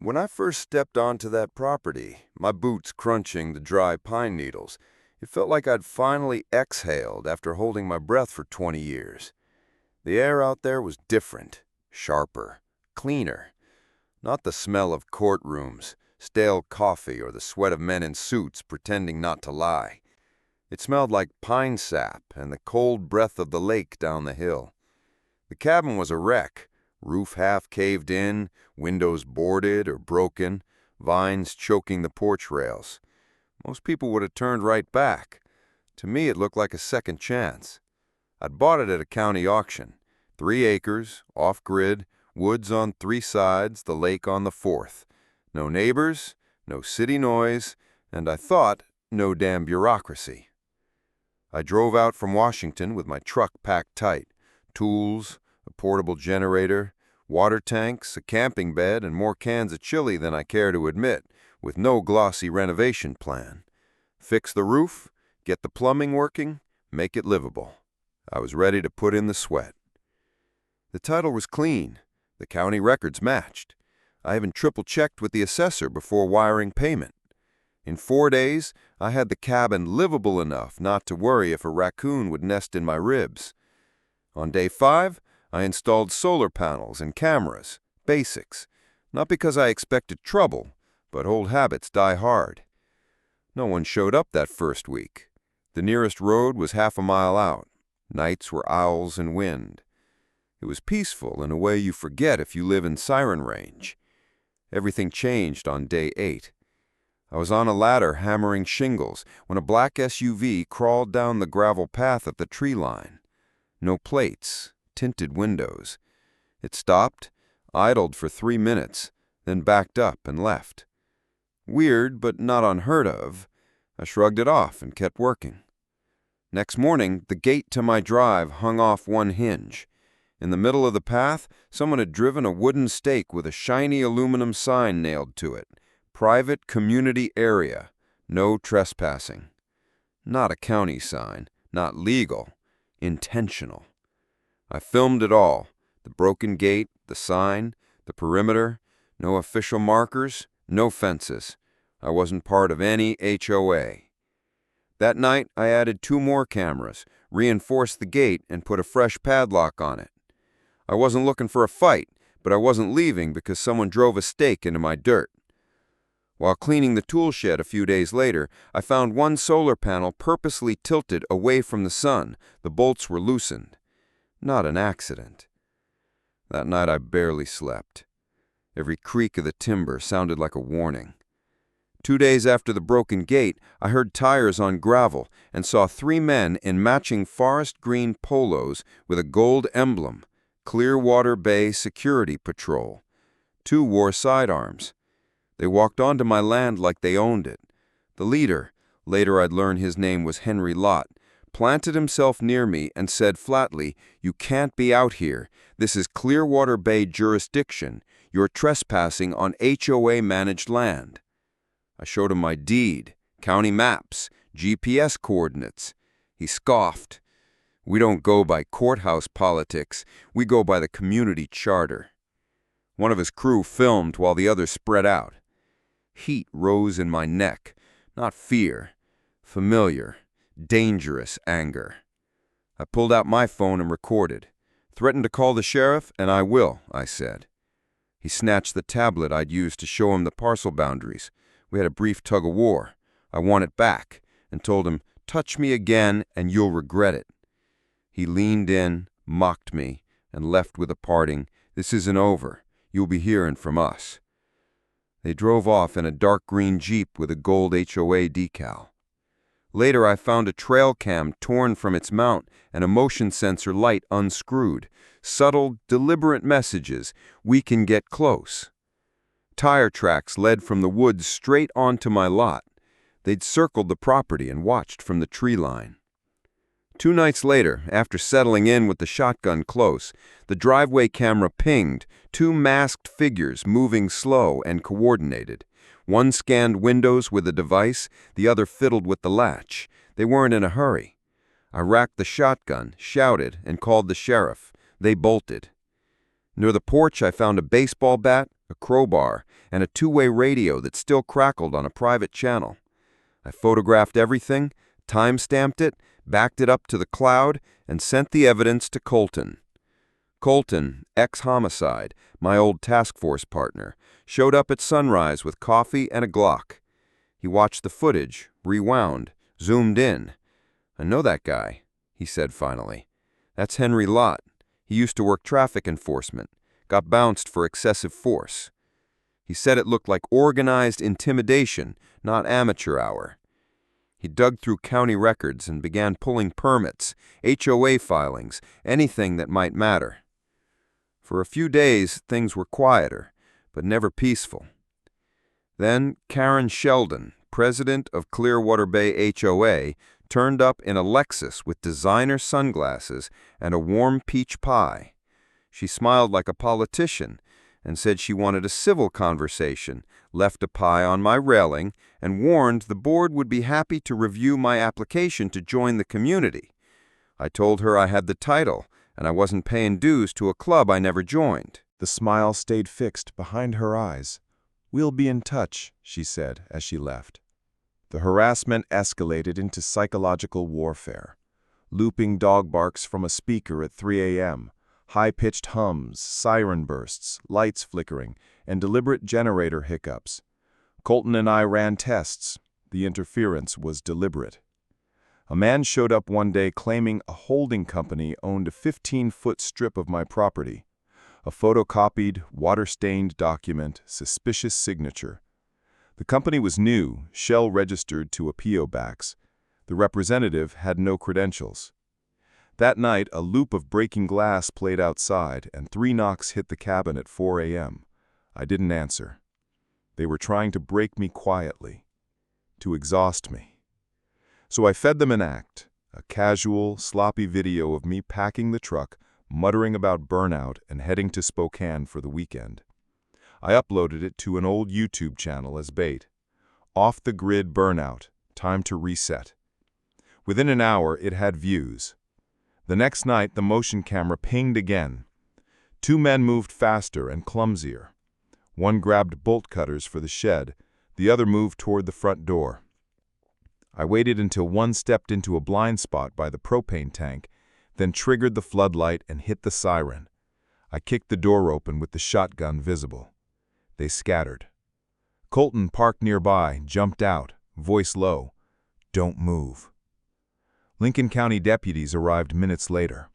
When I first stepped onto that property, my boots crunching the dry pine needles, it felt like I'd finally exhaled after holding my breath for 20 years. The air out there was different, sharper, cleaner. Not the smell of courtrooms, stale coffee, or the sweat of men in suits pretending not to lie. It smelled like pine sap and the cold breath of the lake down the hill. The cabin was a wreck, roof half caved in, windows boarded or broken, vines choking the porch rails. Most people would have turned right back. To me, it looked like a second chance. I'd bought it at a county auction. 3 acres, off-grid, woods on 3 sides, the lake on the 4th. No neighbors, no city noise, and I thought, no damn bureaucracy. I drove out from Washington with my truck packed tight. Tools, a portable generator, water tanks, a camping bed, and more cans of chili than I care to admit, with no glossy renovation plan. Fix the roof, get the plumbing working, make it livable. I was ready to put in the sweat. The title was clean. The county records matched. I even triple-checked with the assessor before wiring payment. In 4 days, I had the cabin livable enough not to worry if a raccoon would nest in my ribs. On day 5, I installed solar panels and cameras, basics, not because I expected trouble, but old habits die hard. No one showed up that first week. The nearest road was half a mile out. Nights were owls and wind. It was peaceful in a way you forget if you live in siren range. Everything changed on day 8. I was on a ladder hammering shingles when a black SUV crawled down the gravel path at the tree line. No plates, tinted windows. It stopped, idled for 3 minutes, then backed up and left. Weird, but not unheard of. I shrugged it off and kept working. Next morning, the gate to my drive hung off one hinge. In the middle of the path, someone had driven a wooden stake with a shiny aluminum sign nailed to it. Private community area. No trespassing. Not a county sign. Not legal. Intentional. I filmed it all. The broken gate, the sign, the perimeter. No official markers. No fences. I wasn't part of any HOA. That night, I added 2 more cameras, reinforced the gate, and put a fresh padlock on it. I wasn't looking for a fight, but I wasn't leaving because someone drove a stake into my dirt. While cleaning the tool shed a few days later, I found one solar panel purposely tilted away from the sun. The bolts were loosened. Not an accident. That night I barely slept. Every creak of the timber sounded like a warning. 2 days after the broken gate, I heard tires on gravel and saw 3 men in matching forest green polos with a gold emblem, Clearwater Bay Security Patrol. 2 wore sidearms. They walked onto my land like they owned it. The leader, later I'd learn his name was Henry Lott, planted himself near me and said flatly, "You can't be out here. This is Clearwater Bay jurisdiction. You're trespassing on HOA-managed land." I showed him my deed, county maps, GPS coordinates. He scoffed. "We don't go by courthouse politics. We go by the community charter." One of his crew filmed while the others spread out. Heat rose in my neck. Not fear. Familiar, dangerous anger. I pulled out my phone and recorded. "Threaten to call the sheriff, and I will," I said. He snatched the tablet I'd used to show him the parcel boundaries. We had a brief tug-of-war. I won it back and told him, "Touch me again and you'll regret it." He leaned in, mocked me, and left with a parting, "This isn't over. You'll be hearing from us." They drove off in a dark green Jeep with a gold HOA decal. Later I found a trail cam torn from its mount and a motion sensor light unscrewed. Subtle, deliberate messages. We can get close. Tire tracks led from the woods straight onto my lot. They'd circled the property and watched from the tree line. 2 nights later, after settling in with the shotgun close, the driveway camera pinged, 2 masked figures moving slow and coordinated. One scanned windows with a device, the other fiddled with the latch. They weren't in a hurry. I racked the shotgun, shouted, and called the sheriff. They bolted. Near the porch I found a baseball bat, a crowbar, and a two-way radio that still crackled on a private channel. I photographed everything, time-stamped it, backed it up to the cloud, and sent the evidence to Colton. Colton, ex-homicide, my old task force partner, showed up at sunrise with coffee and a Glock. He watched the footage, rewound, zoomed in. "I know that guy," he said finally. "That's Henry Lott. He used to work traffic enforcement, got bounced for excessive force." He said it looked like organized intimidation, not amateur hour. He dug through county records and began pulling permits, HOA filings, anything that might matter. For a few days, things were quieter, but never peaceful. Then Karen Sheldon, president of Clearwater Bay HOA, turned up in a Lexus with designer sunglasses and a warm peach pie. She smiled like a politician and said she wanted a civil conversation, left a pie on my railing, and warned the board would be happy to review my application to join the community. I told her I had the title, and I wasn't paying dues to a club I never joined. The smile stayed fixed behind her eyes. "We'll be in touch," she said as she left. The harassment escalated into psychological warfare. Looping dog barks from a speaker at 3 a.m., high-pitched hums, siren bursts, lights flickering, and deliberate generator hiccups. Colton and I ran tests. The interference was deliberate. A man showed up one day claiming a holding company owned a 15-foot strip of my property. A photocopied, water-stained document, suspicious signature. The company was new, shell-registered to a P.O. Box. The representative had no credentials. That night, a loop of breaking glass played outside, and 3 knocks hit the cabin at 4 a.m. I didn't answer. They were trying to break me quietly, to exhaust me. So I fed them an act, a casual, sloppy video of me packing the truck, muttering about burnout, and heading to Spokane for the weekend. I uploaded it to an old YouTube channel as bait. Off the grid burnout, time to reset. Within an hour, it had views. The next night, the motion camera pinged again. 2 men moved faster and clumsier. One grabbed bolt cutters for the shed, the other moved toward the front door. I waited until one stepped into a blind spot by the propane tank, then triggered the floodlight and hit the siren. I kicked the door open with the shotgun visible. They scattered. Colton, parked nearby, jumped out, voice low, "Don't move." Lincoln County deputies arrived minutes later.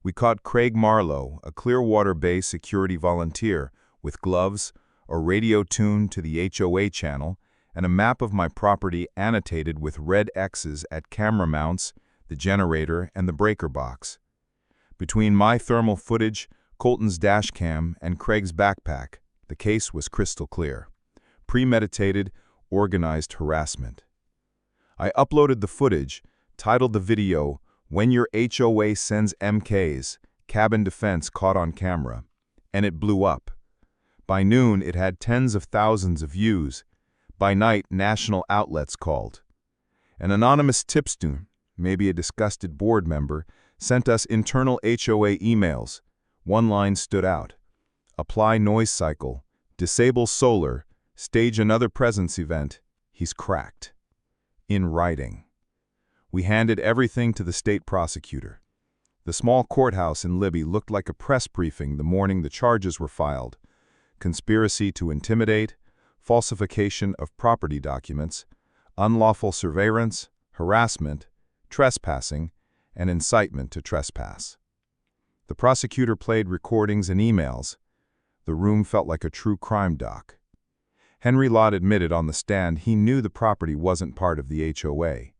We caught Craig Marlowe, a Clearwater Bay security volunteer, with gloves, a radio tuned to the HOA channel, and a map of my property annotated with red X's at camera mounts, the generator, and the breaker box. Between my thermal footage, Colton's dash cam, and Craig's backpack, the case was crystal clear. Premeditated, organized harassment. I uploaded the footage, titled the video, "When Your HOA Sends MKs, Cabin Defense Caught on Camera," and it blew up. By noon, it had tens of thousands of views. By night, national outlets called. An anonymous tipster, maybe a disgusted board member, sent us internal HOA emails. One line stood out. "Apply noise cycle, disable solar, stage another presence event, he's cracked." In writing. We handed everything to the state prosecutor. The small courthouse in Libby looked like a press briefing the morning the charges were filed. Conspiracy to intimidate, falsification of property documents, unlawful surveillance, harassment, trespassing, and incitement to trespass. The prosecutor played recordings and emails. The room felt like a true crime doc. Henry Lott admitted on the stand he knew the property wasn't part of the HOA.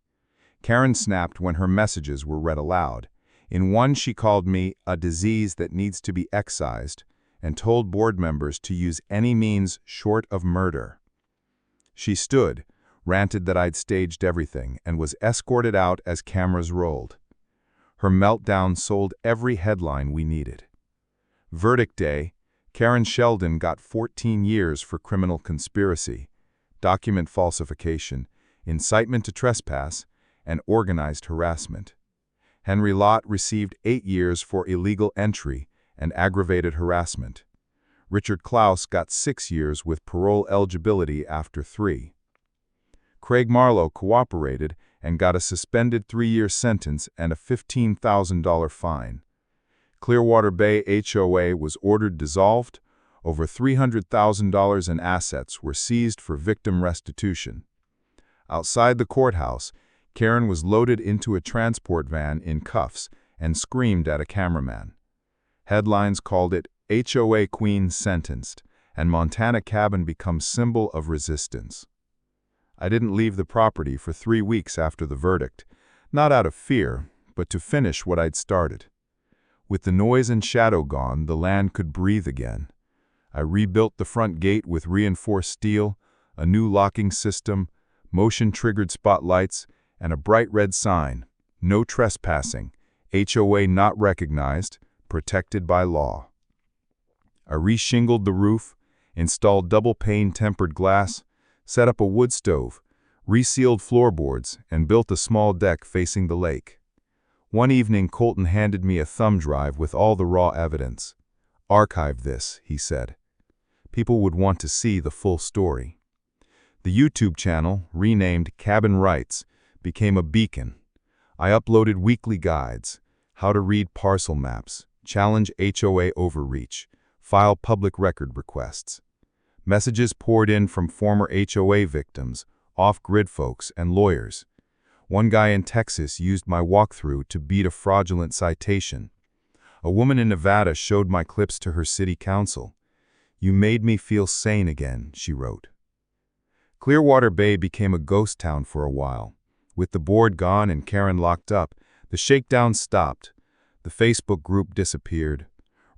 Karen snapped when her messages were read aloud. In one, she called me a disease that needs to be excised and told board members to use any means short of murder. She stood, ranted that I'd staged everything, and was escorted out as cameras rolled. Her meltdown sold every headline we needed. Verdict day, Karen Sheldon got 14 years for criminal conspiracy, document falsification, incitement to trespass, and organized harassment. Henry Lott received 8 years for illegal entry and aggravated harassment. Richard Klaus got 6 years with parole eligibility after 3. Craig Marlowe cooperated and got a suspended 3-year sentence and a $15,000 fine. Clearwater Bay HOA was ordered dissolved. Over $300,000 in assets were seized for victim restitution. Outside the courthouse, Karen was loaded into a transport van in cuffs and screamed at a cameraman. Headlines called it HOA Queen Sentenced, and Montana Cabin becomes symbol of resistance. I didn't leave the property for 3 weeks after the verdict, not out of fear, but to finish what I'd started. With the noise and shadow gone, the land could breathe again. I rebuilt the front gate with reinforced steel, a new locking system, motion-triggered spotlights, and a bright red sign, "No trespassing, HOA not recognized, protected by law." I reshingled the roof, installed double-pane tempered glass, set up a wood stove, resealed floorboards, and built a small deck facing the lake. One evening, Colton handed me a thumb drive with all the raw evidence. "Archive this," he said. "People would want to see the full story." The YouTube channel, renamed Cabin Rights, became a beacon. I uploaded weekly guides, how to read parcel maps, challenge HOA overreach, file public record requests. Messages poured in from former HOA victims, off-grid folks, and lawyers. One guy in Texas used my walkthrough to beat a fraudulent citation. A woman in Nevada showed my clips to her city council. "You made me feel sane again," she wrote. Clearwater Bay became a ghost town for a while. With the board gone and Karen locked up, the shakedown stopped. The Facebook group disappeared.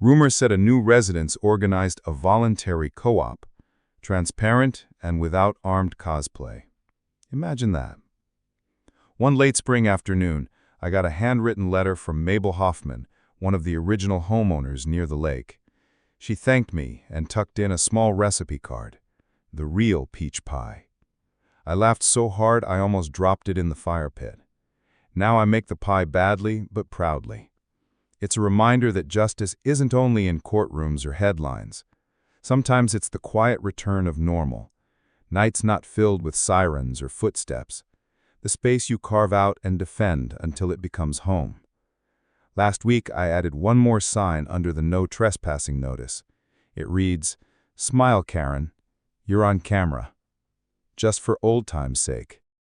Rumors said a new residents organized a voluntary co-op, transparent and without armed cosplay. Imagine that. One late spring afternoon, I got a handwritten letter from Mabel Hoffman, one of the original homeowners near the lake. She thanked me and tucked in a small recipe card, the real peach pie. I laughed so hard I almost dropped it in the fire pit. Now I make the pie badly but proudly. It's a reminder that justice isn't only in courtrooms or headlines. Sometimes it's the quiet return of normal. Nights not filled with sirens or footsteps. The space you carve out and defend until it becomes home. Last week I added one more sign under the no trespassing notice. It reads, "Smile, Karen. You're on camera." Just for old time's sake.